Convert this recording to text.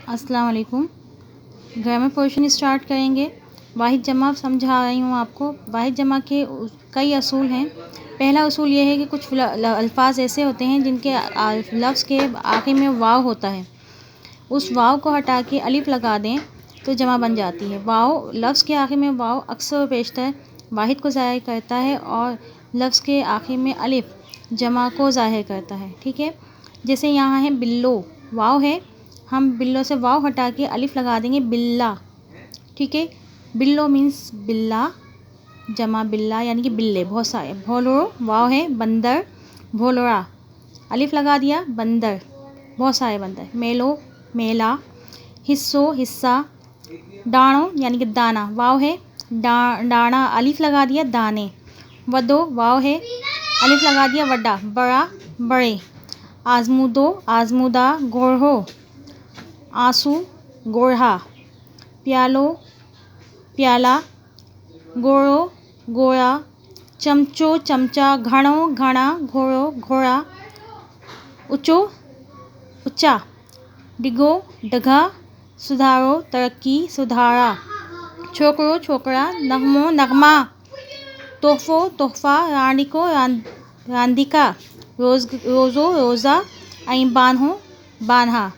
अस्सलाम वालेकुम। Grammar portion start करेंगे। वाहिद जमा समझा रही हूँ आपको। वाहिद जमा के कई असूल हैं। पहला असूल ये है कि कुछ अल्फाज ऐसे होते हैं जिनके लफ्ज़ के आखिर में वाव होता है। उस वाव को हटा के अलिफ लगा दें तो जमा बन जाती है। वाव लफ्ज़ के आखिर में वाव अक्सर पेशतर वाहिद को ज़ाहिर करता है और लफ्ज़ के आखिर में अलिफ जमा को ज़ाहिर करता है। ठीक है, जैसे यहाँ है बिल्लो, वाव है, हम बिल्लो से वाव हटा के अलिफ लगा देंगे बिल्ला। ठीक है, बिल्लो मीन्स बिल्ला, जमा बिल्ला यानी कि बिल्ले बहुत सारे। भोलोरो वाव है, बंदर, भोलोरा अलिफ लगा दिया बंदर, बहुत सारे बंदर। मेलो मेला, हिस्सो हिस्सा, डाणो यानी कि दाना, वाव है, डाणा अलिफ लगा दिया दाने। वदो वाव है, अलिफ लगा दिया वड्डा, बड़ा बड़े। आजमुदो आजमुदा, गोरहो आंसू गोरहा, प्यालो प्याला, गोरो गोरा, चमचो चमचा, घणो घड़ा, घोड़ो घोड़ा, ऊंचो ऊंचा, डिगो डगा, सुधारो तरक्की सुधारा, छोकरो छोकरा, नगमो नगमा, तोहफो तोहफा, रांडिको रांदिका, रोज़ो रोज़ा, ऐं बान्हो बान्हा।